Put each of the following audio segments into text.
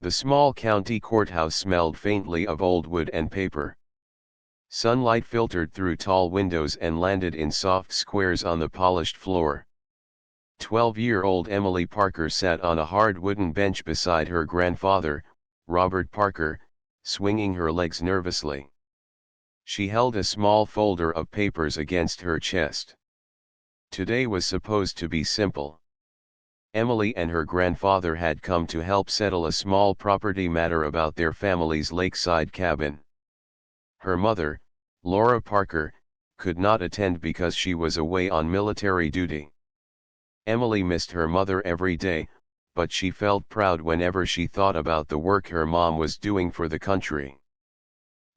The small county courthouse smelled faintly of old wood and paper. Sunlight filtered through tall windows and landed in soft squares on the polished floor. 12-year-old Emily Parker sat on a hard wooden bench beside her grandfather, Robert Parker, swinging her legs nervously. She held a small folder of papers against her chest. Today was supposed to be simple. Emily and her grandfather had come to help settle a small property matter about their family's lakeside cabin. Her mother, Laura Parker, could not attend because she was away on military duty. Emily missed her mother every day, but she felt proud whenever she thought about the work her mom was doing for the country.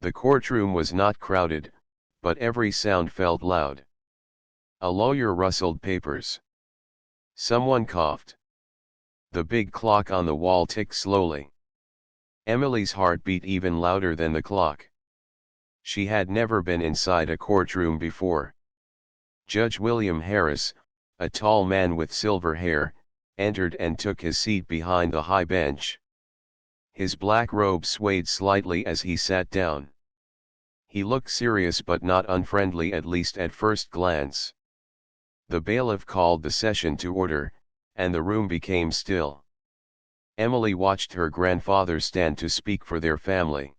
The courtroom was not crowded, but every sound felt loud. A lawyer rustled papers. Someone coughed. The big clock on the wall ticked slowly. Emily's heart beat even louder than the clock. She had never been inside a courtroom before. Judge William Harris, a tall man with silver hair, entered and took his seat behind the high bench. His black robe swayed slightly as he sat down. He looked serious but not unfriendly, at least at first glance. The bailiff called the session to order, and the room became still. Emily watched her grandfather stand to speak for their family.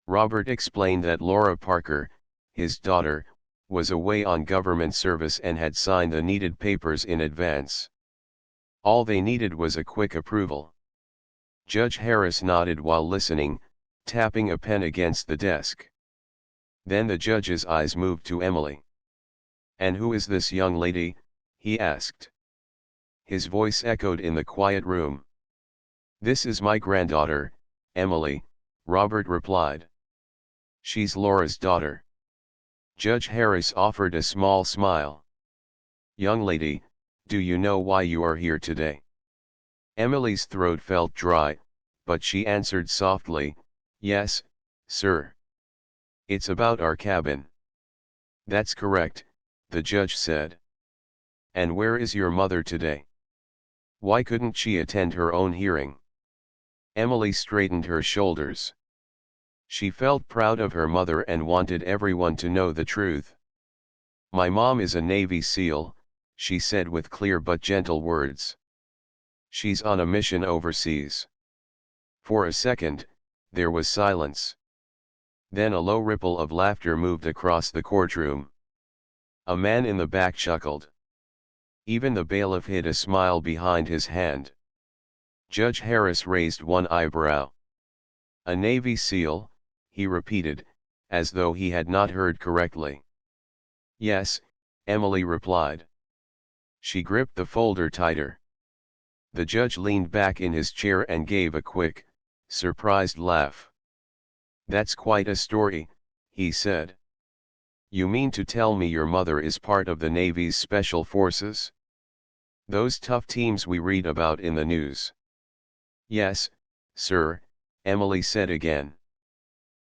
Robert explained that Laura Parker, his daughter, was away on government service and had signed the needed papers in advance. All they needed was a quick approval. Judge Harris nodded while listening, tapping a pen against the desk. Then the judge's eyes moved to Emily. "And who is this young lady?" he asked. His voice echoed in the quiet room. "This is my granddaughter, Emily," Robert replied. "She's Laura's daughter." Judge Harris offered a small smile. "Young lady, do you know why you are here today?" Emily's throat felt dry, but she answered softly, "Yes, sir. It's about our cabin." "That's correct," the judge said. "And where is your mother today? Why couldn't she attend her own hearing?" Emily straightened her shoulders. She felt proud of her mother and wanted everyone to know the truth. "My mom is a Navy SEAL," she said with clear but gentle words. "She's on a mission overseas." For a second, there was silence. Then a low ripple of laughter moved across the courtroom. A man in the back chuckled. Even the bailiff hid a smile behind his hand. Judge Harris raised one eyebrow. "A Navy SEAL," he repeated, as though he had not heard correctly. "Yes," Emily replied. She gripped the folder tighter. The judge leaned back in his chair and gave a quick, surprised laugh. "That's quite a story," he said. "You mean to tell me your mother is part of the Navy's Special Forces? Those tough teams we read about in the news?" "Yes, sir," Emily said again.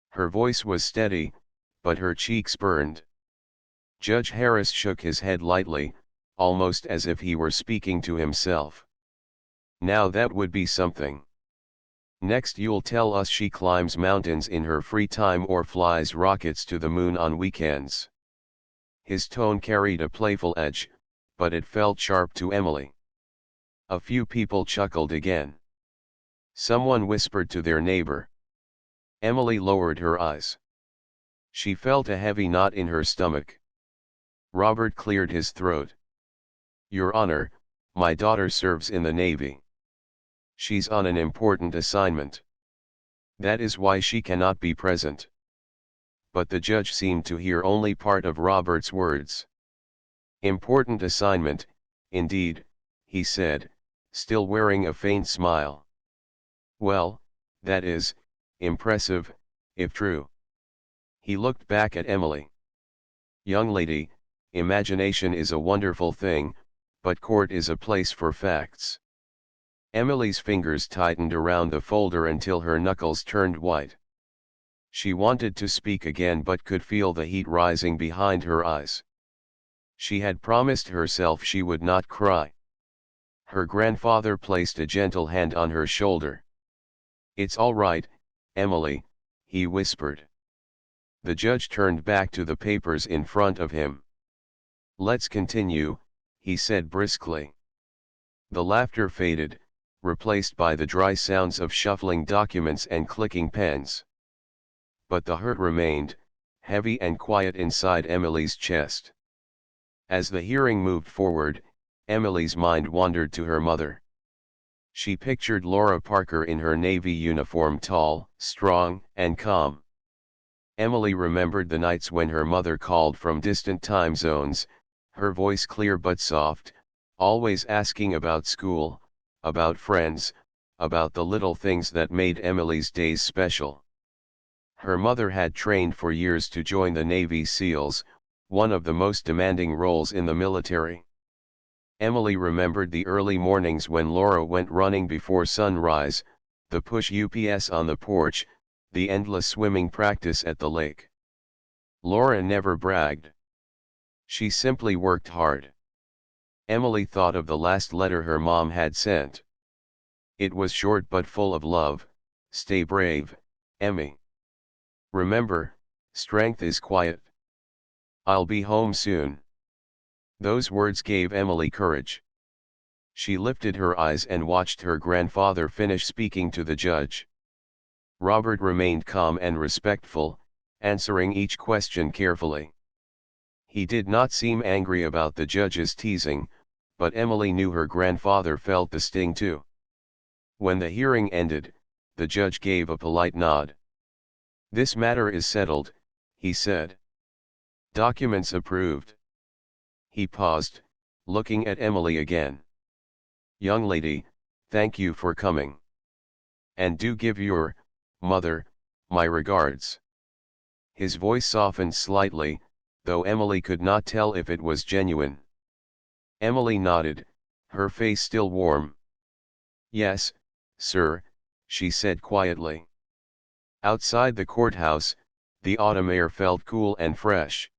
Her voice was steady, but her cheeks burned. Judge Harris shook his head lightly, almost as if he were speaking to himself. "Now that would be something. Next you'll tell us she climbs mountains in her free time or flies rockets to the moon on weekends." His tone carried a playful edge, but it felt sharp to Emily. A few people chuckled again. Someone whispered to their neighbor. Emily lowered her eyes. She felt a heavy knot in her stomach. Robert cleared his throat. "Your Honor, my daughter serves in the Navy. She's on an important assignment. That is why she cannot be present." But the judge seemed to hear only part of Robert's words. "Important assignment, indeed," he said, still wearing a faint smile. "Well, that is impressive, if true." He looked back at Emily. "Young lady, imagination is a wonderful thing, but court is a place for facts." Emily's fingers tightened around the folder until her knuckles turned white. She wanted to speak again but could feel the heat rising behind her eyes. She had promised herself she would not cry. Her grandfather placed a gentle hand on her shoulder. "It's all right, Emily," he whispered. The judge turned back to the papers in front of him. "Let's continue," he said briskly. The laughter faded, replaced by the dry sounds of shuffling documents and clicking pens. But the hurt remained, heavy and quiet inside Emily's chest. As the hearing moved forward, Emily's mind wandered to her mother. She pictured Laura Parker in her Navy uniform, tall, strong, and calm. Emily remembered the nights when her mother called from distant time zones, her voice clear but soft, always asking about school, about friends, about the little things that made Emily's days special. Her mother had trained for years to join the Navy SEALs, one of the most demanding roles in the military. Emily remembered the early mornings when Laura went running before sunrise, the push UPS on the porch, the endless swimming practice at the lake. Laura never bragged. She simply worked hard. Emily thought of the last letter her mom had sent. It was short but full of love. "Stay brave, Emmy. Remember, strength is quiet. I'll be home soon." Those words gave Emily courage. She lifted her eyes and watched her grandfather finish speaking to the judge. Robert remained calm and respectful, answering each question carefully. He did not seem angry about the judge's teasing, but Emily knew her grandfather felt the sting too. When the hearing ended, the judge gave a polite nod. "This matter is settled," he said. "Documents approved." He paused, looking at Emily again. "Young lady, thank you for coming. And do give your mother my regards." His voice softened slightly, though Emily could not tell if it was genuine. Emily nodded, her face still warm. "Yes, sir," she said quietly. Outside the courthouse, the autumn air felt cool and fresh.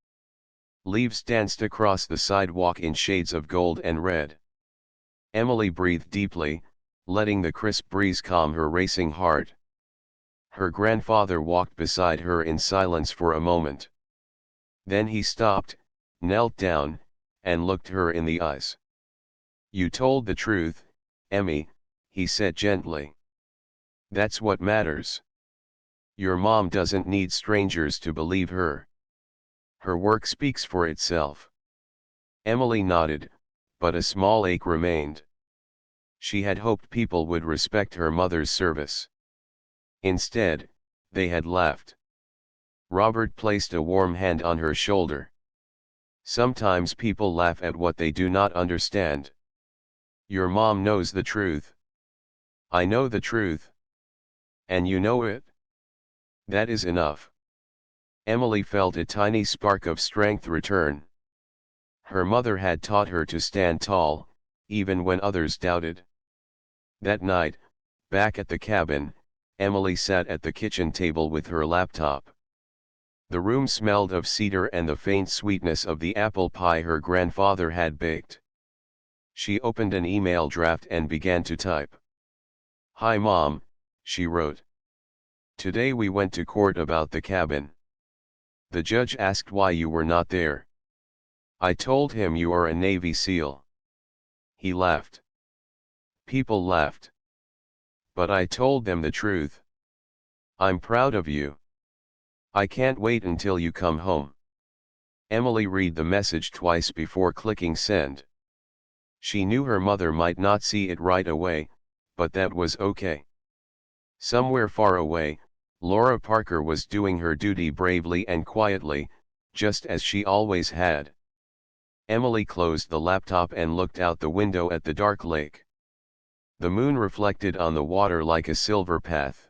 Leaves danced across the sidewalk in shades of gold and red. Emily breathed deeply, letting the crisp breeze calm her racing heart. Her grandfather walked beside her in silence for a moment. Then he stopped, knelt down, and looked her in the eyes. "You told the truth, Emmy," he said gently. "That's what matters. Your mom doesn't need strangers to believe her. Her work speaks for itself." Emily nodded, but a small ache remained. She had hoped people would respect her mother's service. Instead, they had left. Robert placed a warm hand on her shoulder. "Sometimes people laugh at what they do not understand. Your mom knows the truth. I know the truth. And you know it? That is enough." Emily felt a tiny spark of strength return. Her mother had taught her to stand tall, even when others doubted. That night, back at the cabin, Emily sat at the kitchen table with her laptop. The room smelled of cedar and the faint sweetness of the apple pie her grandfather had baked. She opened an email draft and began to type. "Hi Mom," she wrote. "Today we went to court about the cabin. The judge asked why you were not there. I told him you are a Navy SEAL. He laughed. People laughed. But I told them the truth. I'm proud of you. I can't wait until you come home." Emily read the message twice before clicking send. She knew her mother might not see it right away, but that was okay. Somewhere far away, Laura Parker was doing her duty bravely and quietly, just as she always had. Emily closed the laptop and looked out the window at the dark lake. The moon reflected on the water like a silver path.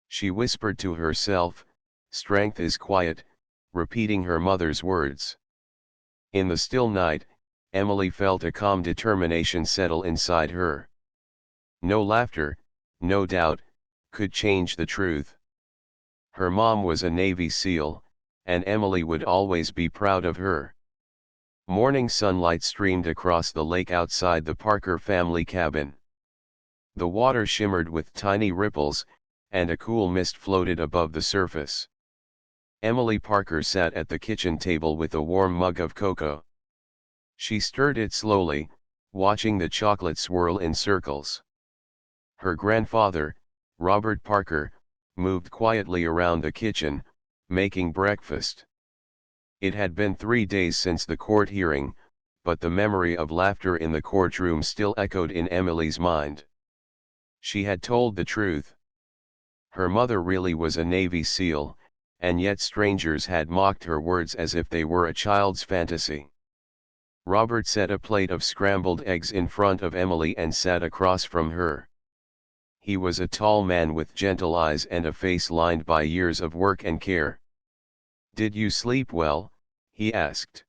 She whispered to herself, "Strength is quiet," repeating her mother's words. In the still night, Emily felt a calm determination settle inside her. No laughter, no doubt, could change the truth. Her mom was a Navy SEAL, and Emily would always be proud of her. Morning sunlight streamed across the lake outside the Parker family cabin. The water shimmered with tiny ripples, and a cool mist floated above the surface. Emily Parker sat at the kitchen table with a warm mug of cocoa. She stirred it slowly, watching the chocolate swirl in circles. Her grandfather, Robert Parker, moved quietly around the kitchen, making breakfast. It had been 3 days since the court hearing, but the memory of laughter in the courtroom still echoed in Emily's mind. She had told the truth. Her mother really was a Navy SEAL, and yet strangers had mocked her words as if they were a child's fantasy. Robert set a plate of scrambled eggs in front of Emily and sat across from her. He was a tall man with gentle eyes and a face lined by years of work and care. "Did you sleep well?" he asked.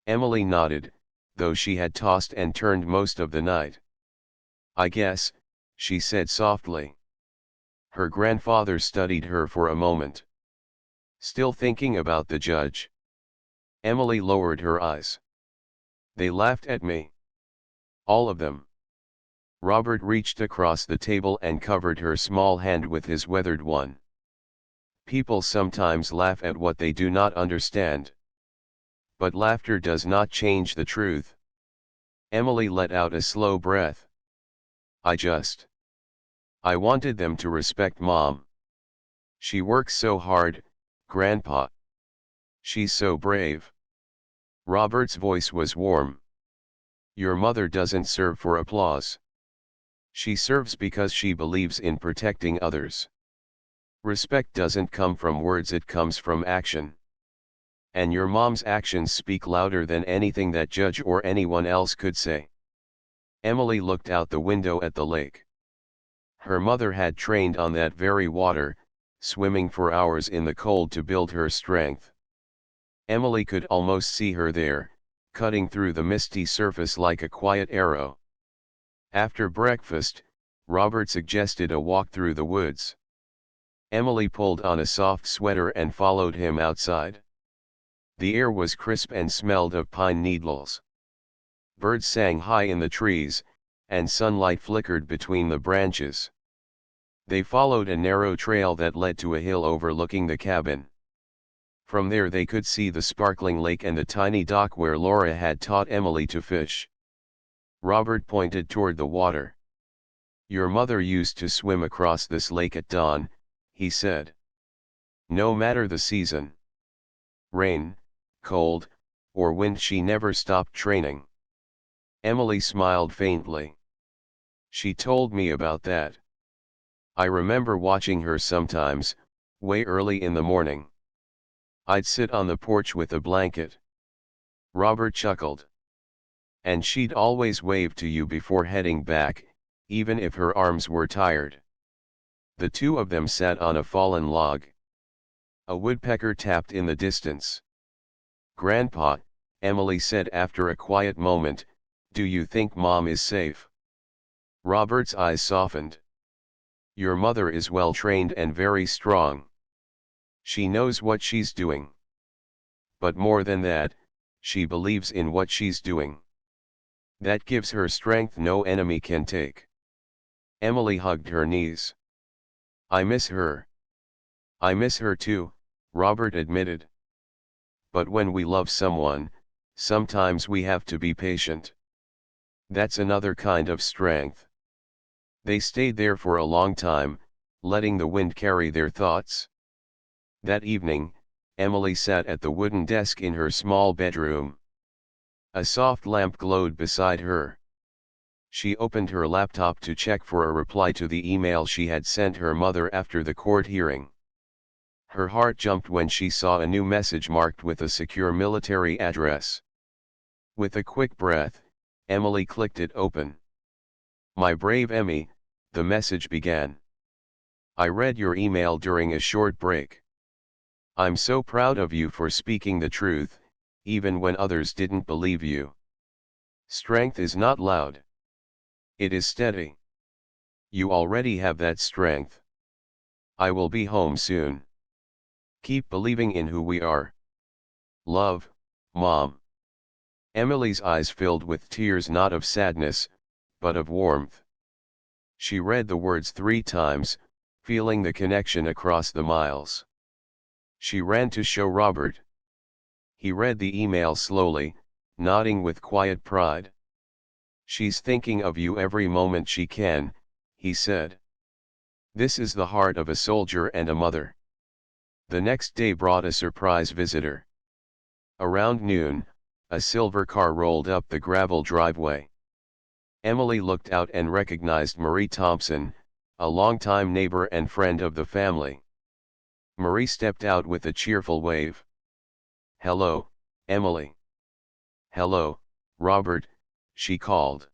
Emily nodded, though she had tossed and turned most of the night. "I guess," she said softly. Her grandfather studied her for a moment. "Still thinking about the judge?" Emily lowered her eyes. "They laughed at me. All of them." Robert reached across the table and covered her small hand with his weathered one. "People sometimes laugh at what they do not understand. But laughter does not change the truth." Emily let out a slow breath. I wanted them to respect Mom. She works so hard, Grandpa. She's so brave." Robert's voice was warm. "Your mother doesn't serve for applause. She serves because she believes in protecting others. Respect doesn't come from words, it comes from action. And your mom's actions speak louder than anything that judge or anyone else could say." Emily looked out the window at the lake. Her mother had trained on that very water, swimming for hours in the cold to build her strength. Emily could almost see her there, cutting through the misty surface like a quiet arrow. After breakfast, Robert suggested a walk through the woods. Emily pulled on a soft sweater and followed him outside. The air was crisp and smelled of pine needles. Birds sang high in the trees, and sunlight flickered between the branches. They followed a narrow trail that led to a hill overlooking the cabin. From there they could see the sparkling lake and the tiny dock where Laura had taught Emily to fish. Robert pointed toward the water. "Your mother used to swim across this lake at dawn," he said. "No matter the season. Rain, cold, or wind, she never stopped training." Emily smiled faintly. "She told me about that. I remember watching her sometimes, way early in the morning. I'd sit on the porch with a blanket." Robert chuckled. "And she'd always wave to you before heading back, even if her arms were tired." The two of them sat on a fallen log. A woodpecker tapped in the distance. "Grandpa," Emily said after a quiet moment, "do you think Mom is safe?" Robert's eyes softened. "Your mother is well trained and very strong. She knows what she's doing. But more than that, she believes in what she's doing. That gives her strength no enemy can take." Emily hugged her knees. "I miss her." "I miss her too," Robert admitted. "But when we love someone, sometimes we have to be patient. That's another kind of strength." They stayed there for a long time, letting the wind carry their thoughts. That evening, Emily sat at the wooden desk in her small bedroom. A soft lamp glowed beside her. She opened her laptop to check for a reply to the email she had sent her mother after the court hearing. Her heart jumped when she saw a new message marked with a secure military address. With a quick breath, Emily clicked it open. "My brave Emmy," the message began. "I read your email during a short break. I'm so proud of you for speaking the truth, even when others didn't believe you. Strength is not loud. It is steady. You already have that strength. I will be home soon. Keep believing in who we are. Love, Mom." Emily's eyes filled with tears, not of sadness, but of warmth. She read the words 3 times, feeling the connection across the miles. She ran to show Robert. He read the email slowly, nodding with quiet pride. "She's thinking of you every moment she can," he said. "This is the heart of a soldier and a mother." The next day brought a surprise visitor. Around noon, a silver car rolled up the gravel driveway. Emily looked out and recognized Marie Thompson, a longtime neighbor and friend of the family. Marie stepped out with a cheerful wave. "Hello, Emily." "Hello, Robert," she called.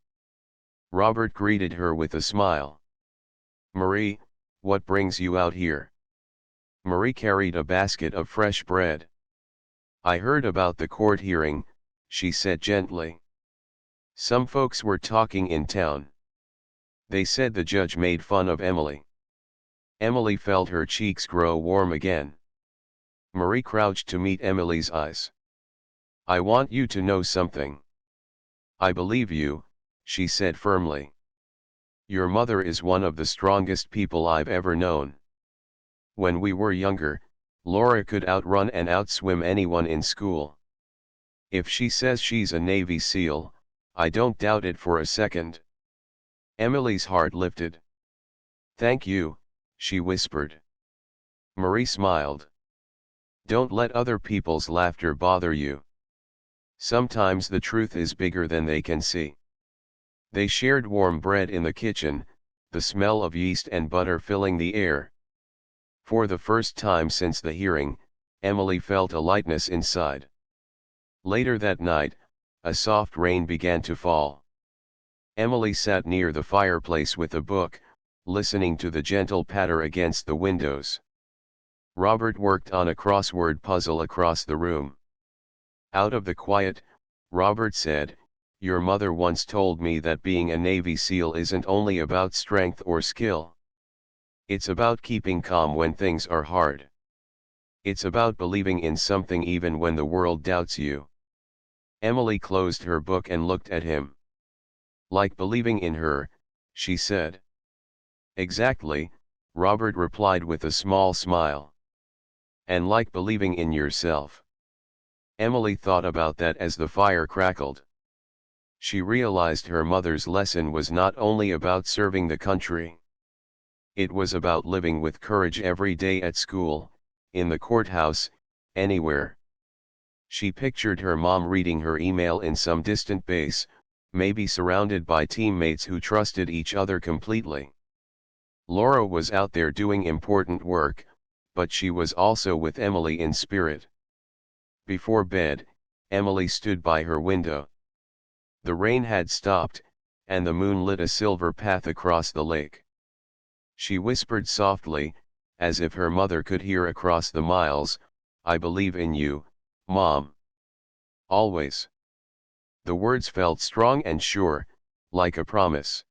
Robert greeted her with a smile. "Marie, what brings you out here?" Marie carried a basket of fresh bread. "I heard about the court hearing," she said gently. "Some folks were talking in town. They said the judge made fun of Emily." Emily felt her cheeks grow warm again. Marie crouched to meet Emily's eyes. "I want you to know something." "I believe you," she said firmly. "Your mother is one of the strongest people I've ever known. When we were younger, Laura could outrun and outswim anyone in school. If she says she's a Navy SEAL, I don't doubt it for a second." Emily's heart lifted. "Thank you," she whispered. Marie smiled. "Don't let other people's laughter bother you. Sometimes the truth is bigger than they can see." They shared warm bread in the kitchen, the smell of yeast and butter filling the air. For the first time since the hearing, Emily felt a lightness inside. Later that night, a soft rain began to fall. Emily sat near the fireplace with a book, listening to the gentle patter against the windows. Robert worked on a crossword puzzle across the room. Out of the quiet, Robert said, "Your mother once told me that being a Navy SEAL isn't only about strength or skill. It's about keeping calm when things are hard. It's about believing in something even when the world doubts you." Emily closed her book and looked at him. "Like believing in her," she said. "Exactly," Robert replied with a small smile. "And like believing in yourself." Emily thought about that as the fire crackled. She realized her mother's lesson was not only about serving the country. It was about living with courage every day at school, in the courthouse, anywhere. She pictured her mom reading her email in some distant base, maybe surrounded by teammates who trusted each other completely. Laura was out there doing important work, but she was also with Emily in spirit. Before bed, Emily stood by her window. The rain had stopped, and the moon lit a silver path across the lake. She whispered softly, as if her mother could hear across the miles, "I believe in you, Mom. Always." The words felt strong and sure, like a promise.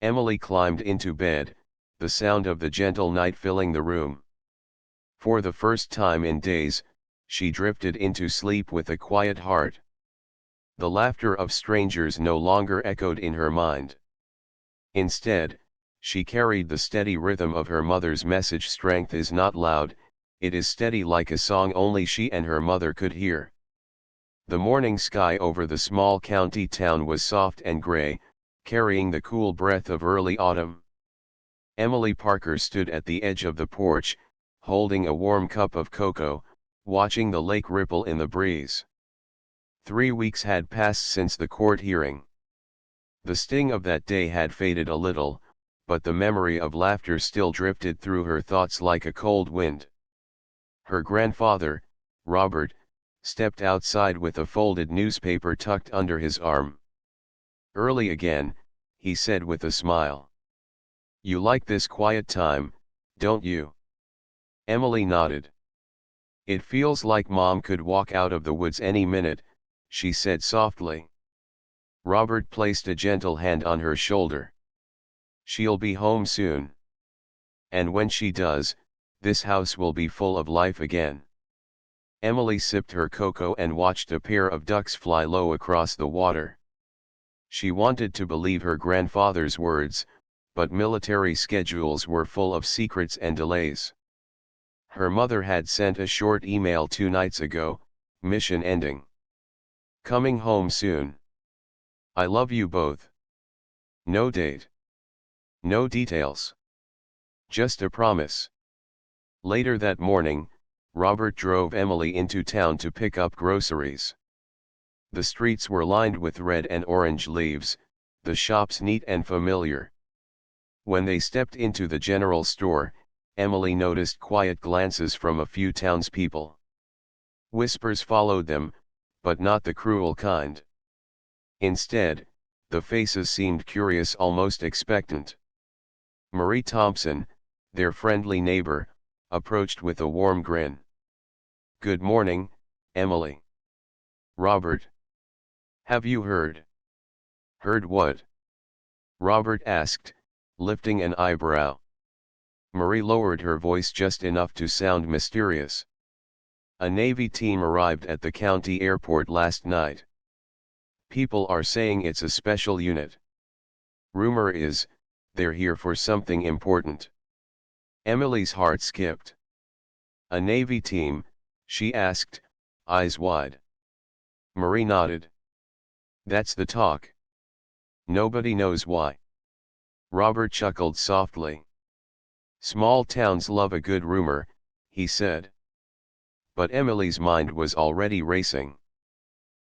Emily climbed into bed, the sound of the gentle night filling the room. For the first time in days, she drifted into sleep with a quiet heart. The laughter of strangers no longer echoed in her mind. Instead, she carried the steady rhythm of her mother's message: strength is not loud, it is steady, like a song only she and her mother could hear. The morning sky over the small county town was soft and gray, carrying the cool breath of early autumn. Emily Parker stood at the edge of the porch, holding a warm cup of cocoa, watching the lake ripple in the breeze. 3 weeks had passed since the court hearing. The sting of that day had faded a little, but the memory of laughter still drifted through her thoughts like a cold wind. Her grandfather, Robert, stepped outside with a folded newspaper tucked under his arm. "Early again," he said with a smile. "You like this quiet time, don't you?" Emily nodded. "It feels like Mom could walk out of the woods any minute," she said softly. Robert placed a gentle hand on her shoulder. "She'll be home soon. And when she does, this house will be full of life again." Emily sipped her cocoa and watched a pair of ducks fly low across the water. She wanted to believe her grandfather's words, but military schedules were full of secrets and delays. Her mother had sent a short email 2 nights ago, mission ending. Coming home soon. I love you both. No date. No details. Just a promise. Later that morning, Robert drove Emily into town to pick up groceries. The streets were lined with red and orange leaves, the shops neat and familiar. When they stepped into the general store, Emily noticed quiet glances from a few townspeople. Whispers followed them, but not the cruel kind. Instead, the faces seemed curious, almost expectant. Marie Thompson, their friendly neighbor, approached with a warm grin. "Good morning, Emily." "Robert. Have you heard?" "Heard what?" Robert asked, lifting an eyebrow. Marie lowered her voice just enough to sound mysterious. "A Navy team arrived at the county airport last night. People are saying it's a special unit. Rumor is, they're here for something important." Emily's heart skipped. "A Navy team?" she asked, eyes wide. Marie nodded. "That's the talk. Nobody knows why." Robert chuckled softly. "Small towns love a good rumor," he said. But Emily's mind was already racing.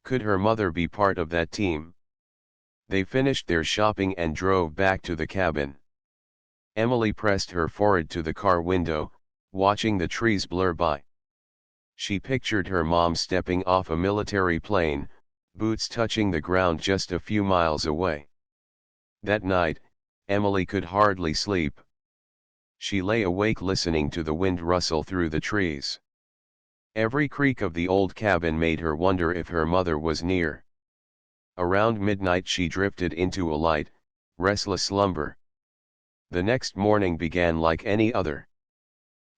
Could her mother be part of that team? They finished their shopping and drove back to the cabin. Emily pressed her forehead to the car window, watching the trees blur by. She pictured her mom stepping off a military plane, boots touching the ground just a few miles away. That night, Emily could hardly sleep. She lay awake listening to the wind rustle through the trees. Every creak of the old cabin made her wonder if her mother was near. Around midnight she drifted into a light, restless slumber. The next morning began like any other.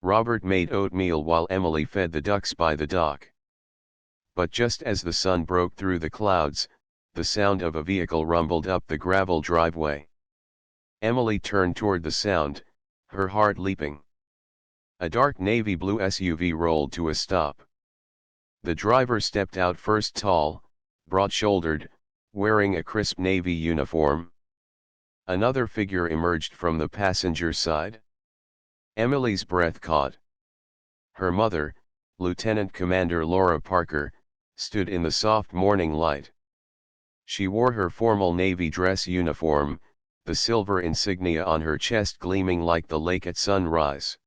Robert made oatmeal while Emily fed the ducks by the dock. But just as the sun broke through the clouds, the sound of a vehicle rumbled up the gravel driveway. Emily turned toward the sound, her heart leaping. A dark navy blue SUV rolled to a stop. The driver stepped out first, tall, broad-shouldered, wearing a crisp navy uniform. Another figure emerged from the passenger side. Emily's breath caught. Her mother, Lieutenant Commander Laura Parker, stood in the soft morning light. She wore her formal navy dress uniform, the silver insignia on her chest gleaming like the lake at sunrise.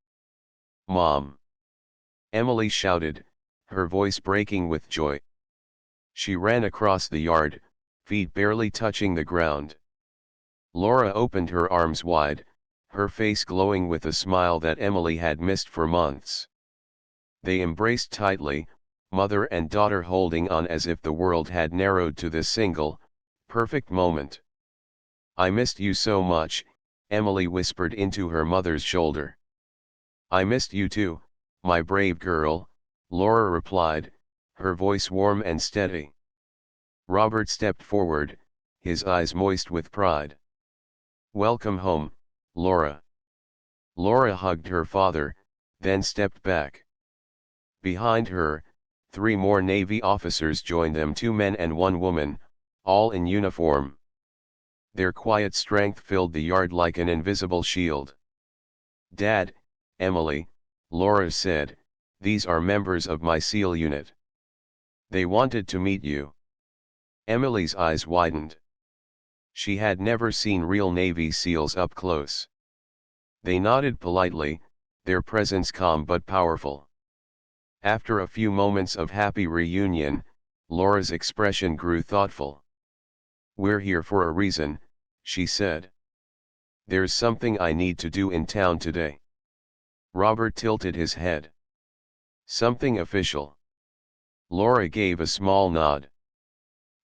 "Mom!" Emily shouted, her voice breaking with joy. She ran across the yard, feet barely touching the ground. Laura opened her arms wide, her face glowing with a smile that Emily had missed for months. They embraced tightly, mother and daughter holding on as if the world had narrowed to this single, perfect moment. "I missed you so much," Emily whispered into her mother's shoulder. "I missed you too, my brave girl," Laura replied, her voice warm and steady. Robert stepped forward, his eyes moist with pride. "Welcome home, Laura." Laura hugged her father, then stepped back. Behind her, 3 more Navy officers joined them, 2 men and 1 woman, all in uniform. Their quiet strength filled the yard like an invisible shield. "Dad," Emily, Laura said, "these are members of my SEAL unit. They wanted to meet you." Emily's eyes widened. She had never seen real Navy SEALs up close. They nodded politely, their presence calm but powerful. After a few moments of happy reunion, Laura's expression grew thoughtful. "We're here for a reason," she said. "There's something I need to do in town today." Robert tilted his head. "Something official?" Laura gave a small nod.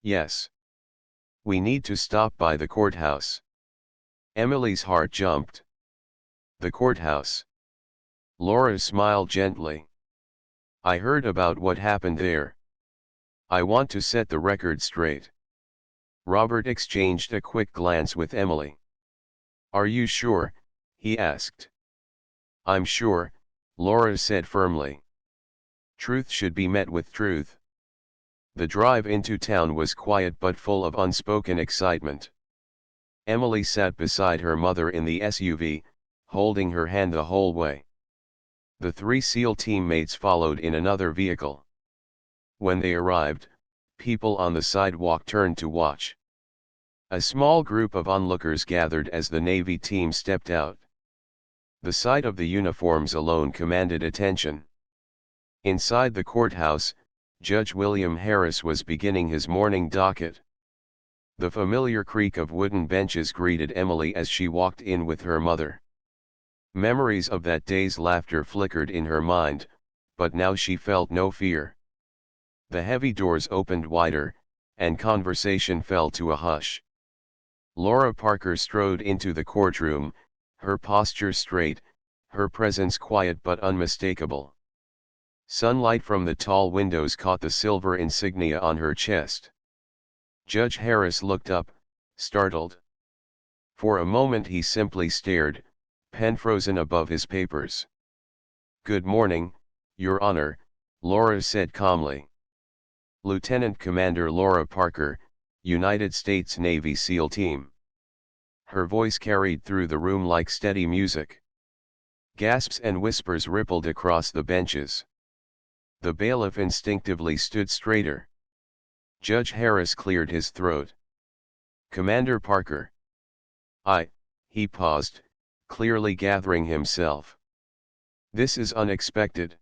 "Yes. We need to stop by the courthouse." Emily's heart jumped. "The courthouse?" Laura smiled gently. "I heard about what happened there. I want to set the record straight." Robert exchanged a quick glance with Emily. "Are you sure?" he asked. "I'm sure," Laura said firmly. Truth should be met with truth. The drive into town was quiet but full of unspoken excitement. Emily sat beside her mother in the SUV, holding her hand the whole way. The 3 SEAL teammates followed in another vehicle. When they arrived, people on the sidewalk turned to watch. A small group of onlookers gathered as the Navy team stepped out. The sight of the uniforms alone commanded attention. Inside the courthouse, Judge William Harris was beginning his morning docket. The familiar creak of wooden benches greeted Emily as she walked in with her mother. Memories of that day's laughter flickered in her mind, but now she felt no fear. The heavy doors opened wider, and conversation fell to a hush. Laura Parker strode into the courtroom, her posture straight, her presence quiet but unmistakable. Sunlight from the tall windows caught the silver insignia on her chest. Judge Harris looked up, startled. For a moment he simply stared, pen frozen above his papers. "Good morning, Your Honor," Laura said calmly. "Lieutenant Commander Laura Parker, United States Navy SEAL Team." Her voice carried through the room like steady music. Gasps and whispers rippled across the benches. The bailiff instinctively stood straighter. Judge Harris cleared his throat. "Commander Parker." He paused, clearly gathering himself. "This is unexpected."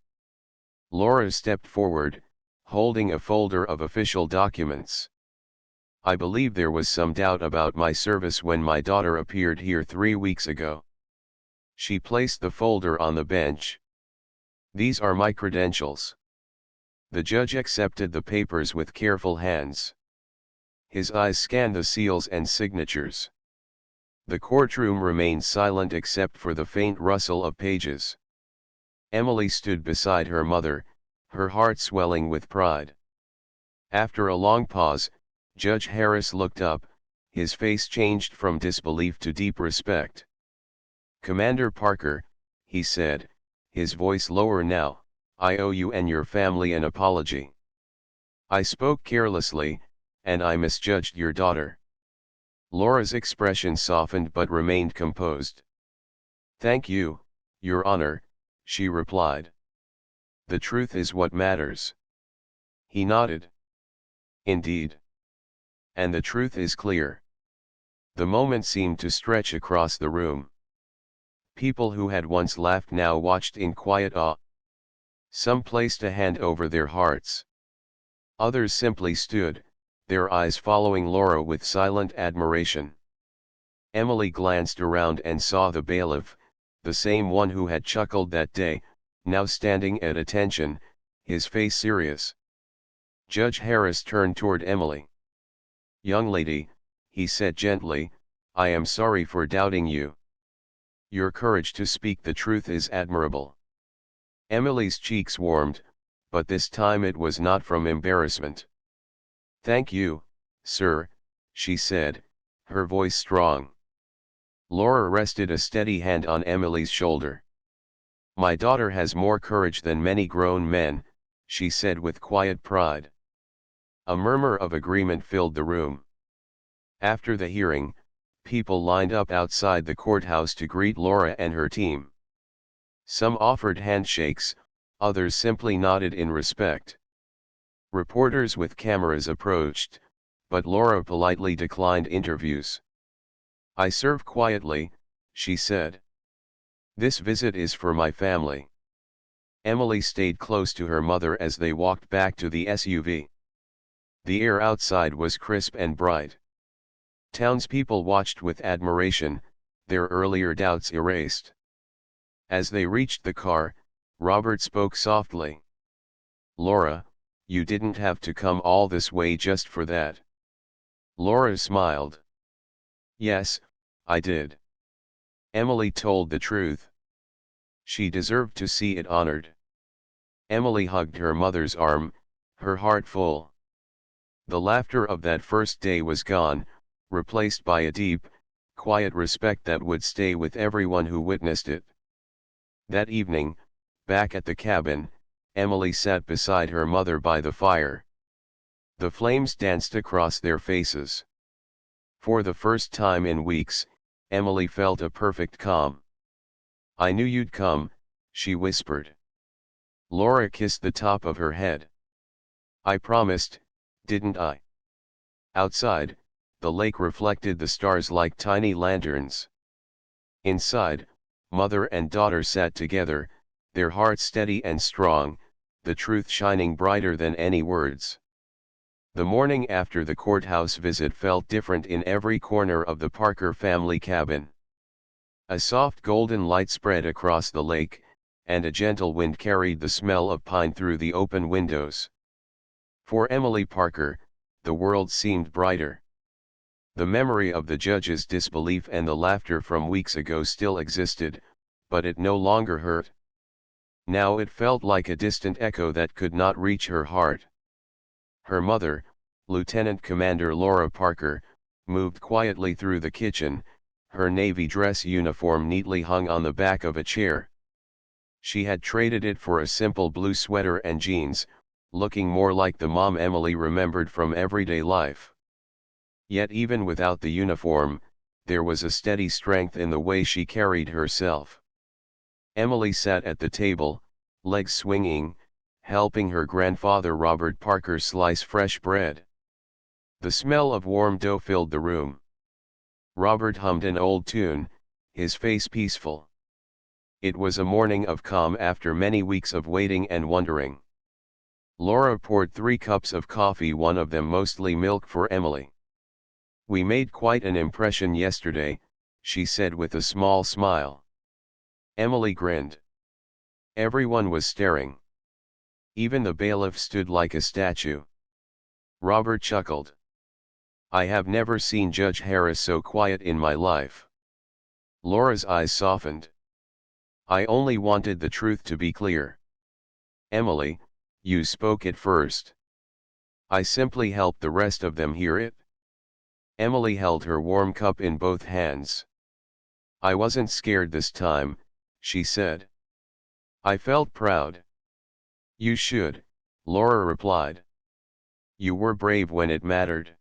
Laura stepped forward, holding a folder of official documents. "I believe there was some doubt about my service when my daughter appeared here 3 weeks ago." She placed the folder on the bench. "These are my credentials." The judge accepted the papers with careful hands. His eyes scanned the seals and signatures. The courtroom remained silent except for the faint rustle of pages. Emily stood beside her mother, her heart swelling with pride. After a long pause, Judge Harris looked up, his face changed from disbelief to deep respect. "Commander Parker," he said, his voice lower now, "I owe you and your family an apology. I spoke carelessly, and I misjudged your daughter." Laura's expression softened but remained composed. "Thank you, Your Honor," she replied. "The truth is what matters." He nodded. "Indeed. And the truth is clear." The moment seemed to stretch across the room. People who had once laughed now watched in quiet awe. Some placed a hand over their hearts. Others simply stood, their eyes following Laura with silent admiration. Emily glanced around and saw the bailiff, the same one who had chuckled that day, now standing at attention, his face serious. Judge Harris turned toward Emily. "Young lady," he said gently, "I am sorry for doubting you. Your courage to speak the truth is admirable." Emily's cheeks warmed, but this time it was not from embarrassment. "Thank you, sir," she said, her voice strong. Laura rested a steady hand on Emily's shoulder. "My daughter has more courage than many grown men," she said with quiet pride. A murmur of agreement filled the room. After the hearing, people lined up outside the courthouse to greet Laura and her team. Some offered handshakes, others simply nodded in respect. Reporters with cameras approached, but Laura politely declined interviews. "I serve quietly," she said. "This visit is for my family." Emily stayed close to her mother as they walked back to the SUV. The air outside was crisp and bright. Townspeople watched with admiration, their earlier doubts erased. As they reached the car, Robert spoke softly. "Laura, you didn't have to come all this way just for that." Laura smiled. "Yes, I did." Emily told the truth. She deserved to see it honored. Emily hugged her mother's arm, her heart full. The laughter of that first day was gone, replaced by a deep, quiet respect that would stay with everyone who witnessed it. That evening, back at the cabin, Emily sat beside her mother by the fire. The flames danced across their faces. For the first time in weeks, Emily felt a perfect calm. "I knew you'd come," she whispered. Laura kissed the top of her head. "I promised, didn't I?" Outside, the lake reflected the stars like tiny lanterns. Inside, mother and daughter sat together, their hearts steady and strong, the truth shining brighter than any words. The morning after the courthouse visit felt different in every corner of the Parker family cabin. A soft golden light spread across the lake, and a gentle wind carried the smell of pine through the open windows. For Emily Parker, the world seemed brighter. The memory of the judge's disbelief and the laughter from weeks ago still existed, but it no longer hurt. Now it felt like a distant echo that could not reach her heart. Her mother, Lieutenant Commander Laura Parker, moved quietly through the kitchen, her navy dress uniform neatly hung on the back of a chair. She had traded it for a simple blue sweater and jeans, looking more like the mom Emily remembered from everyday life. Yet even without the uniform, there was a steady strength in the way she carried herself. Emily sat at the table, legs swinging, helping her grandfather Robert Parker slice fresh bread. The smell of warm dough filled the room. Robert hummed an old tune, his face peaceful. It was a morning of calm after many weeks of waiting and wondering. Laura poured 3 cups of coffee, one of them mostly milk, for Emily. "We made quite an impression yesterday," she said with a small smile. Emily grinned. Everyone was staring. Even the bailiff stood like a statue. Robert chuckled. "I have never seen Judge Harris so quiet in my life." Laura's eyes softened. "I only wanted the truth to be clear." "Emily, you spoke it first." "I simply helped the rest of them hear it." Emily held her warm cup in both hands. "I wasn't scared this time," she said. "I felt proud." "You should," Laura replied. "You were brave when it mattered."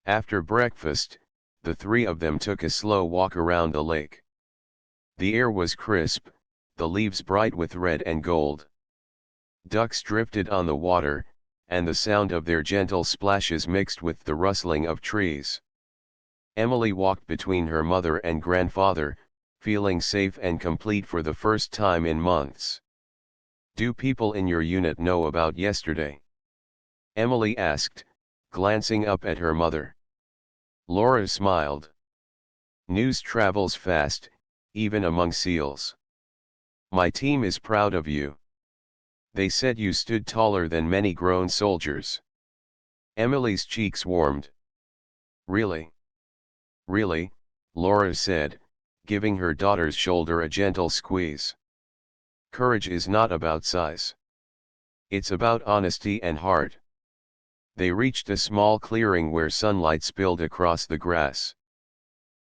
After breakfast, the 3 of them took a slow walk around the lake. The air was crisp, the leaves bright with red and gold. Ducks drifted on the water, and the sound of their gentle splashes mixed with the rustling of trees. Emily walked between her mother and grandfather, feeling safe and complete for the first time in months. "Do people in your unit know about yesterday?" Emily asked, glancing up at her mother. Laura smiled. "News travels fast, even among SEALs. My team is proud of you. They said you stood taller than many grown soldiers." Emily's cheeks warmed. "Really?" "Really," Laura said, giving her daughter's shoulder a gentle squeeze. "Courage is not about size. It's about honesty and heart." They reached a small clearing where sunlight spilled across the grass.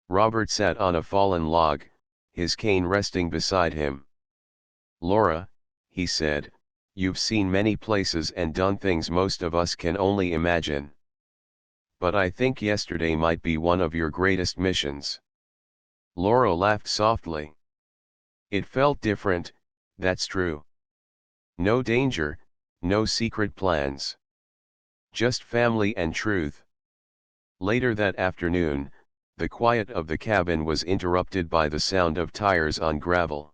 Robert sat on a fallen log, his cane resting beside him. "Laura," he said, "you've seen many places and done things most of us can only imagine. But I think yesterday might be one of your greatest missions." Laura laughed softly. "It felt different, that's true. No danger, no secret plans. Just family and truth." Later that afternoon, the quiet of the cabin was interrupted by the sound of tires on gravel.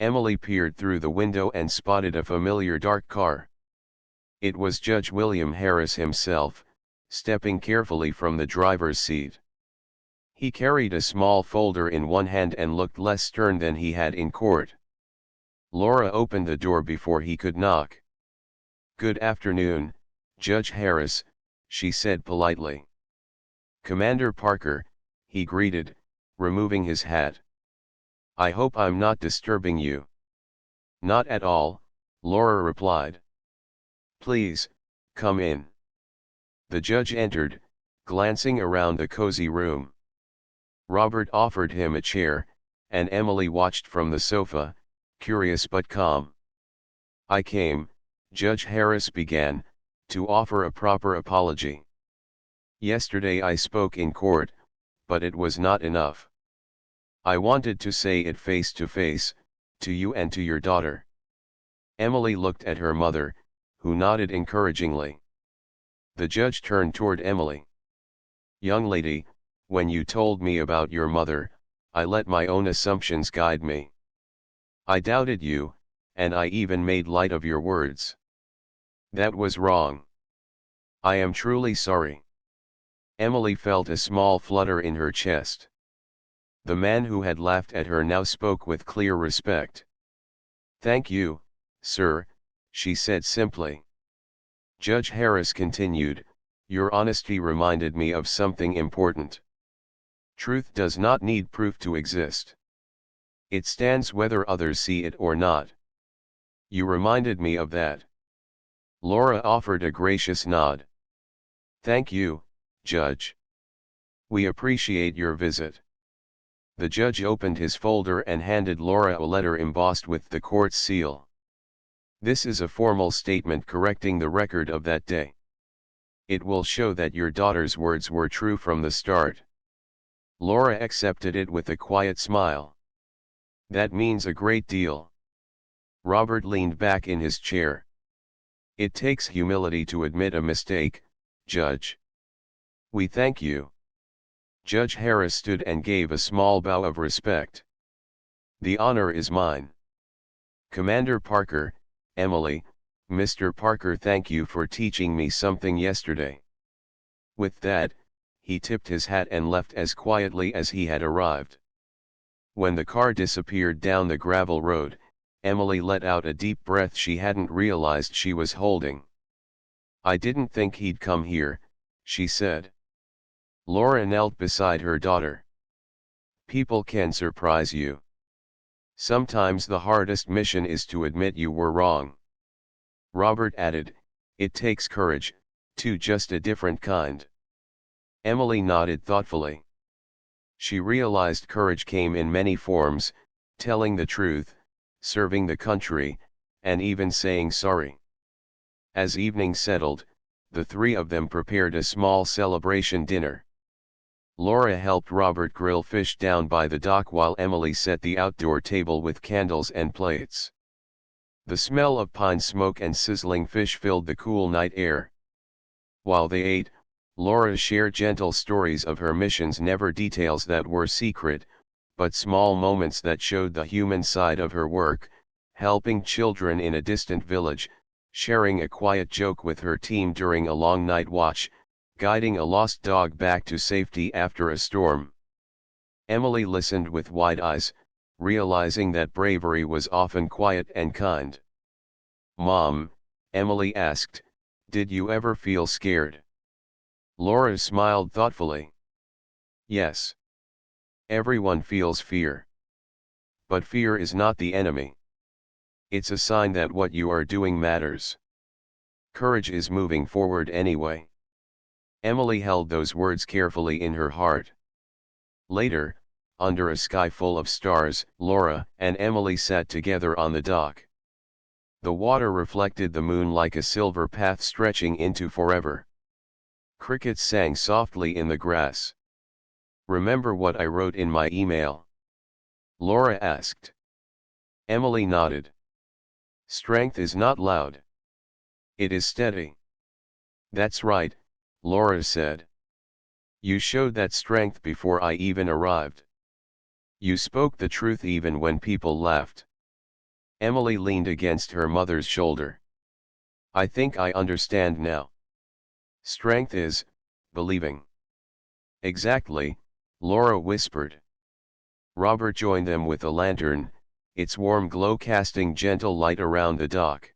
Emily peered through the window and spotted a familiar dark car. It was Judge William Harris himself, stepping carefully from the driver's seat. He carried a small folder in one hand and looked less stern than he had in court. Laura opened the door before he could knock. "Good afternoon, Judge Harris," she said politely. "Commander Parker," he greeted, removing his hat. "I hope I'm not disturbing you." "Not at all," Laura replied. "Please, come in." The judge entered, glancing around the cozy room. Robert offered him a chair, and Emily watched from the sofa, curious but calm. "I came," Judge Harris began, "to offer a proper apology. Yesterday I spoke in court, but it was not enough. I wanted to say it face to face, to you and to your daughter." Emily looked at her mother, who nodded encouragingly. The judge turned toward Emily. "Young lady, when you told me about your mother, I let my own assumptions guide me. I doubted you, and I even made light of your words. That was wrong. I am truly sorry." Emily felt a small flutter in her chest. The man who had laughed at her now spoke with clear respect. "Thank you, sir," she said simply. Judge Harris continued, "Your honesty reminded me of something important. Truth does not need proof to exist. It stands whether others see it or not. You reminded me of that." Laura offered a gracious nod. "Thank you, Judge. We appreciate your visit." The judge opened his folder and handed Laura a letter embossed with the court's seal. "This is a formal statement correcting the record of that day. It will show that your daughter's words were true from the start." Laura accepted it with a quiet smile. "That means a great deal." Robert leaned back in his chair. "It takes humility to admit a mistake, Judge." "We thank you." Judge Harris stood and gave a small bow of respect. "The honor is mine. Commander Parker, Emily, Mr. Parker, thank you for teaching me something yesterday." With that, he tipped his hat and left as quietly as he had arrived. When the car disappeared down the gravel road, Emily let out a deep breath she hadn't realized she was holding. "I didn't think he'd come here," she said. Laura knelt beside her daughter. "People can surprise you. Sometimes the hardest mission is to admit you were wrong." Robert added, "It takes courage, too, just a different kind." Emily nodded thoughtfully. She realized courage came in many forms: telling the truth, serving the country, and even saying sorry. As evening settled, the three of them prepared a small celebration dinner. Laura helped Robert grill fish down by the dock while Emily set the outdoor table with candles and plates. The smell of pine smoke and sizzling fish filled the cool night air. While they ate, Laura shared gentle stories of her missions, never details that were secret, but small moments that showed the human side of her work: helping children in a distant village, sharing a quiet joke with her team during a long night watch, guiding a lost dog back to safety after a storm. Emily listened with wide eyes, realizing that bravery was often quiet and kind. "Mom," Emily asked, "did you ever feel scared?" Laura smiled thoughtfully. "Yes. Everyone feels fear. But fear is not the enemy. It's a sign that what you are doing matters. Courage is moving forward anyway." Emily held those words carefully in her heart. Later, under a sky full of stars, Laura and Emily sat together on the dock. The water reflected the moon like a silver path stretching into forever. Crickets sang softly in the grass. "Remember what I wrote in my email?" Laura asked. Emily nodded. "Strength is not loud. It is steady." "That's right," Laura said. "You showed that strength before I even arrived. You spoke the truth even when people laughed." Emily leaned against her mother's shoulder. "I think I understand now. Strength is believing." "Exactly," Laura whispered. Robert joined them with a lantern, its warm glow casting gentle light around the dock.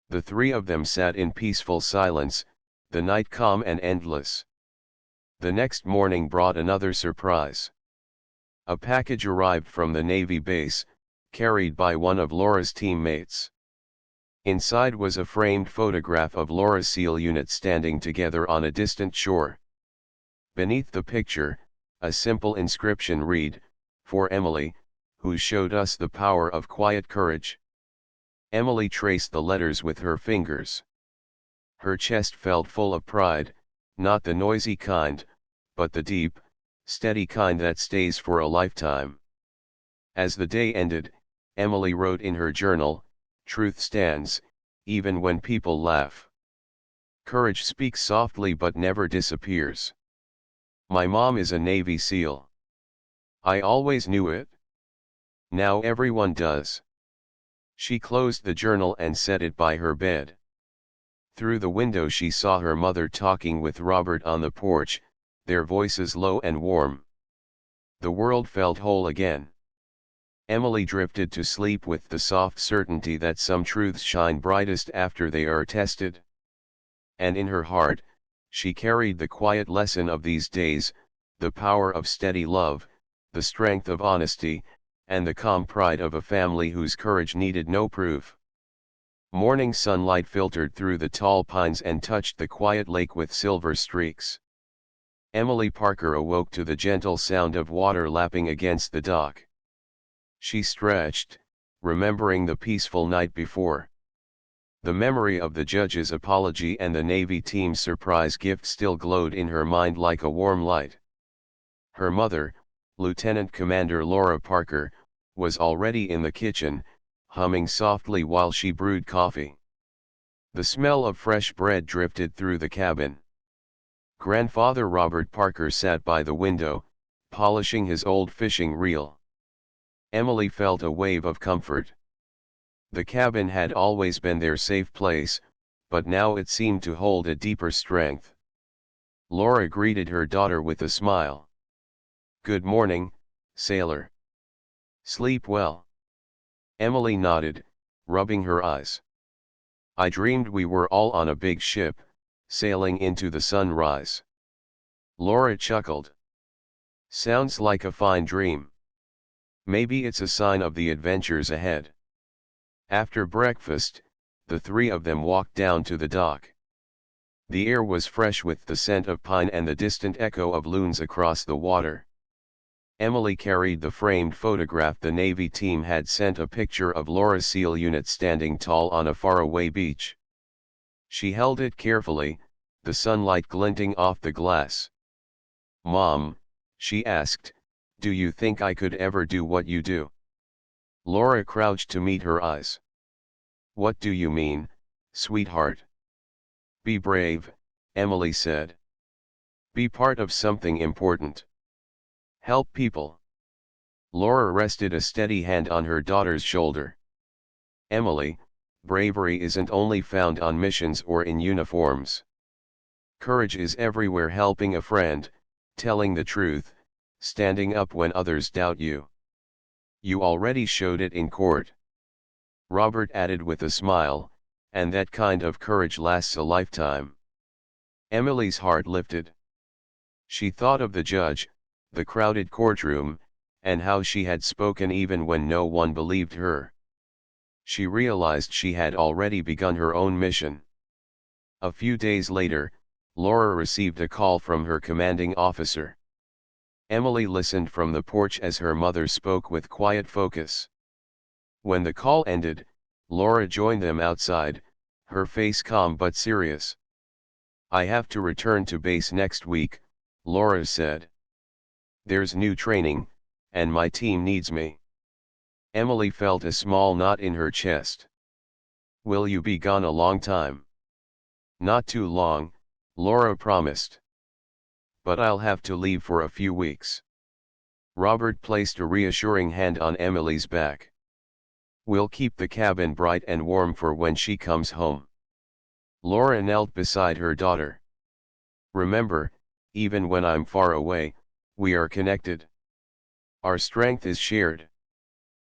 The three of them sat in peaceful silence, the night calm and endless. The next morning brought another surprise. A package arrived from the Navy base, carried by one of Laura's teammates. Inside was a framed photograph of Laura's SEAL unit standing together on a distant shore. Beneath the picture, A simple inscription read, "For Emily, who showed us the power of quiet courage." Emily traced the letters with her fingers. Her chest felt full of pride, not the noisy kind, but the deep, steady kind that stays for a lifetime. As the day ended, Emily wrote in her journal, "Truth stands, even when people laugh. Courage speaks softly but never disappears. My mom is a Navy SEAL. I always knew it. Now everyone does." She closed the journal and set it by her bed. Through the window she saw her mother talking with Robert on the porch, their voices low and warm. The world felt whole again. Emily drifted to sleep with the soft certainty that some truths shine brightest after they are tested. And in her heart, she carried the quiet lesson of these days, the power of steady love, the strength of honesty, and the calm pride of a family whose courage needed no proof. Morning sunlight filtered through the tall pines and touched the quiet lake with silver streaks. Emily Parker awoke to the gentle sound of water lapping against the dock. She stretched, remembering the peaceful night before. The memory of the judge's apology and the Navy team's surprise gift still glowed in her mind like a warm light. Her mother, Lieutenant Commander Laura Parker, was already in the kitchen, humming softly while she brewed coffee. The smell of fresh bread drifted through the cabin. Grandfather Robert Parker sat by the window, polishing his old fishing reel. Emily felt a wave of comfort. The cabin had always been their safe place, but now it seemed to hold a deeper strength. Laura greeted her daughter with a smile. "Good morning, sailor. Sleep well?" Emily nodded, rubbing her eyes. "I dreamed we were all on a big ship, sailing into the sunrise." Laura chuckled. "Sounds like a fine dream. Maybe it's a sign of the adventures ahead." After breakfast, the three of them walked down to the dock. The air was fresh with the scent of pine and the distant echo of loons across the water. Emily carried the framed photograph the Navy team had sent, a picture of Laura's SEAL unit standing tall on a faraway beach. She held it carefully, the sunlight glinting off the glass. "Mom," she asked, "do you think I could ever do what you do?" Laura crouched to meet her eyes. "What do you mean, sweetheart?" "Be brave," Emily said. "Be part of something important. Help people." Laura rested a steady hand on her daughter's shoulder. "Emily, bravery isn't only found on missions or in uniforms. Courage is everywhere, helping a friend, telling the truth, standing up when others doubt you. You already showed it in court." Robert added with a smile, "And that kind of courage lasts a lifetime." Emily's heart lifted. She thought of the judge, the crowded courtroom, and how she had spoken even when no one believed her. She realized she had already begun her own mission. A few days later, Laura received a call from her commanding officer. Emily listened from the porch as her mother spoke with quiet focus. When the call ended, Laura joined them outside, her face calm but serious. "I have to return to base next week," Laura said. "There's new training, and my team needs me." Emily felt a small knot in her chest. "Will you be gone a long time?" "Not too long," Laura promised. "But I'll have to leave for a few weeks." Robert placed a reassuring hand on Emily's back. "We'll keep the cabin bright and warm for when she comes home." Laura knelt beside her daughter. "Remember, even when I'm far away, we are connected. Our strength is shared.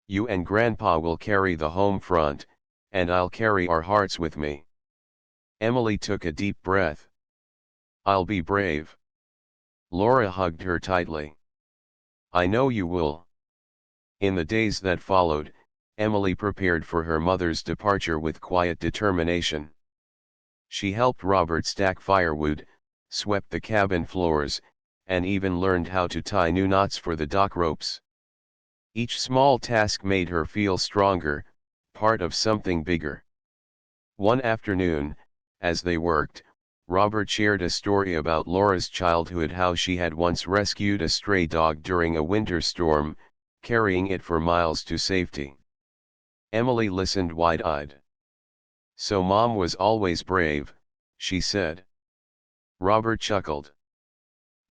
You and Grandpa will carry the home front, and I'll carry our hearts with me." Emily took a deep breath. "I'll be brave." Laura hugged her tightly. "I know you will." In the days that followed, Emily prepared for her mother's departure with quiet determination. She helped Robert stack firewood, swept the cabin floors, and even learned how to tie new knots for the dock ropes. Each small task made her feel stronger, part of something bigger. One afternoon, as they worked, Robert shared a story about Laura's childhood, how she had once rescued a stray dog during a winter storm, carrying it for miles to safety. Emily listened wide-eyed. "So Mom was always brave," she said. Robert chuckled.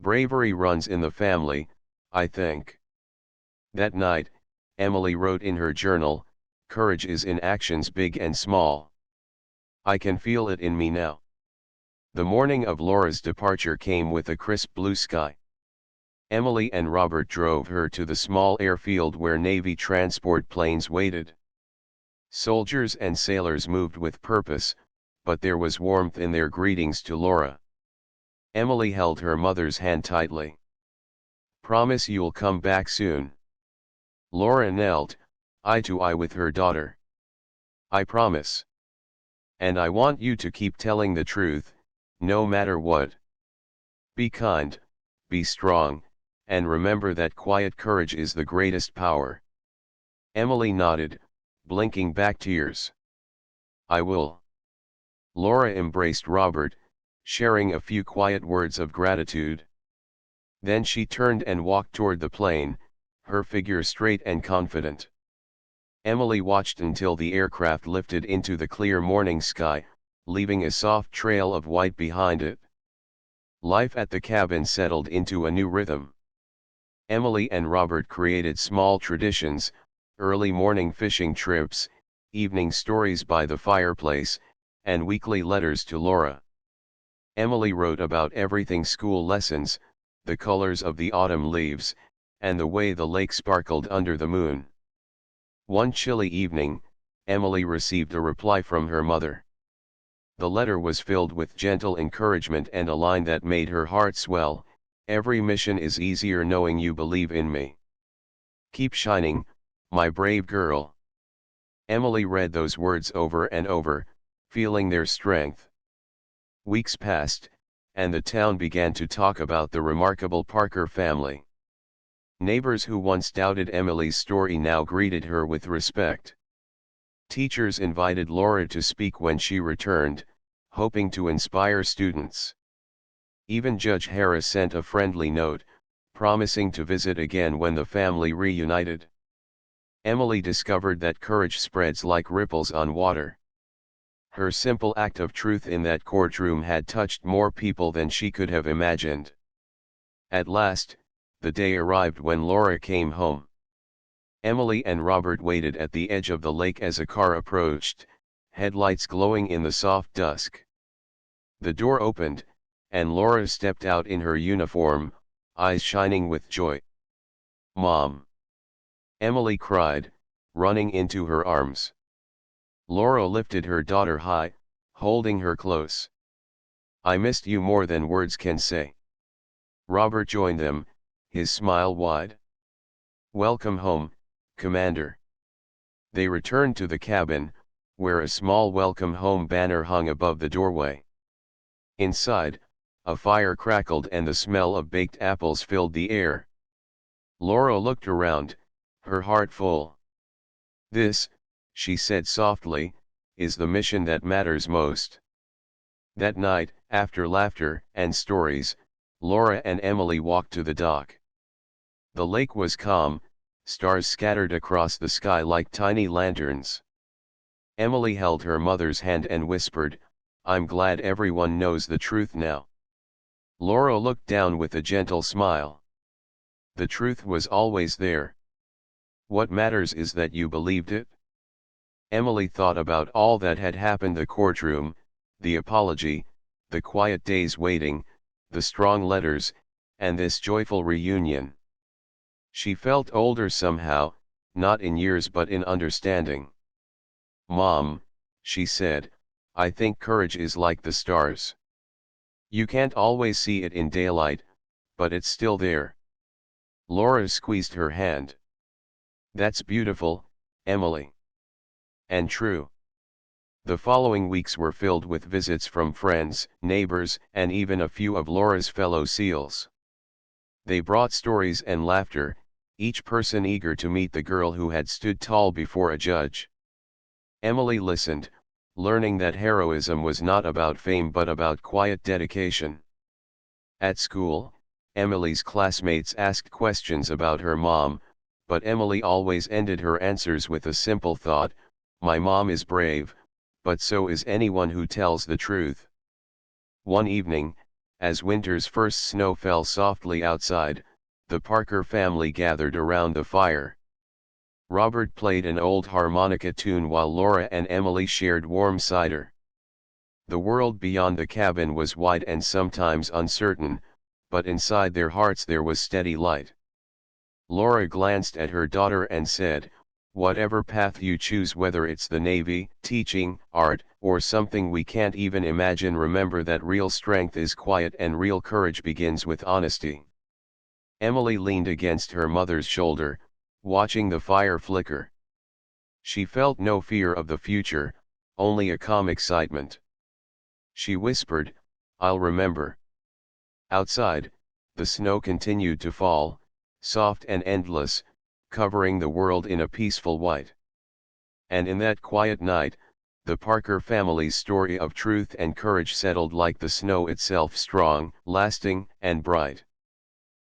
"Bravery runs in the family, I think." That night, Emily wrote in her journal, "Courage is in actions big and small. I can feel it in me now." The morning of Laura's departure came with a crisp blue sky. Emily and Robert drove her to the small airfield where Navy transport planes waited. Soldiers and sailors moved with purpose, but there was warmth in their greetings to Laura. Emily held her mother's hand tightly. "Promise you'll come back soon." Laura knelt, eye to eye with her daughter. "I promise. And I want you to keep telling the truth, no matter what. Be kind, be strong, and remember that quiet courage is the greatest power." Emily nodded, blinking back tears. "I will." Laura embraced Robert, sharing a few quiet words of gratitude. Then she turned and walked toward the plane, her figure straight and confident. Emily watched until the aircraft lifted into the clear morning sky, leaving a soft trail of white behind it. Life at the cabin settled into a new rhythm. Emily and Robert created small traditions: early morning fishing trips, evening stories by the fireplace, and weekly letters to Laura. Emily wrote about everything: school lessons, the colors of the autumn leaves, and the way the lake sparkled under the moon. One chilly evening, Emily received a reply from her mother. The letter was filled with gentle encouragement and a line that made her heart swell: "Every mission is easier knowing you believe in me. Keep shining, my brave girl." Emily read those words over and over, feeling their strength. Weeks passed, and the town began to talk about the remarkable Parker family. Neighbors who once doubted Emily's story now greeted her with respect. Teachers invited Laura to speak when she returned, hoping to inspire students. Even Judge Harris sent a friendly note, promising to visit again when the family reunited. Emily discovered that courage spreads like ripples on water. Her simple act of truth in that courtroom had touched more people than she could have imagined. At last, the day arrived when Laura came home. Emily and Robert waited at the edge of the lake as a car approached, headlights glowing in the soft dusk. The door opened, and Laura stepped out in her uniform, eyes shining with joy. "Mom!" Emily cried, running into her arms. Laura lifted her daughter high, holding her close. "I missed you more than words can say." Robert joined them, his smile wide. "Welcome home, Commander." They returned to the cabin, where a small welcome home banner hung above the doorway. Inside, a fire crackled and the smell of baked apples filled the air. Laura looked around, her heart full. "This," she said softly, "is the mission that matters most." That night, after laughter and stories, Laura and Emily walked to the dock. The lake was calm, stars scattered across the sky like tiny lanterns. Emily held her mother's hand and whispered, "I'm glad everyone knows the truth now." Laura looked down with a gentle smile. "The truth was always there. What matters is that you believed it." Emily thought about all that had happened: the courtroom, the apology, the quiet days waiting, the strong letters, and this joyful reunion. She felt older somehow, not in years but in understanding. "Mom," she said, "I think courage is like the stars. You can't always see it in daylight, but it's still there." Laura squeezed her hand. "That's beautiful, Emily. And true." The following weeks were filled with visits from friends, neighbors, and even a few of Laura's fellow SEALs. They brought stories and laughter, each person eager to meet the girl who had stood tall before a judge. Emily listened, learning that heroism was not about fame but about quiet dedication. At school, Emily's classmates asked questions about her mom, but Emily always ended her answers with a simple thought: "My mom is brave, but so is anyone who tells the truth." One evening, as winter's first snow fell softly outside, the Parker family gathered around the fire. Robert played an old harmonica tune while Laura and Emily shared warm cider. The world beyond the cabin was wide and sometimes uncertain, but inside their hearts there was steady light. Laura glanced at her daughter and said, "Whatever path you choose, whether it's the Navy, teaching, art, or something we can't even imagine, remember that real strength is quiet and real courage begins with honesty." Emily leaned against her mother's shoulder, watching the fire flicker. She felt no fear of the future, only a calm excitement. She whispered, "I'll remember." Outside, the snow continued to fall, soft and endless, covering the world in a peaceful white. And in that quiet night, the Parker family's story of truth and courage settled like the snow itself, strong, lasting, and bright.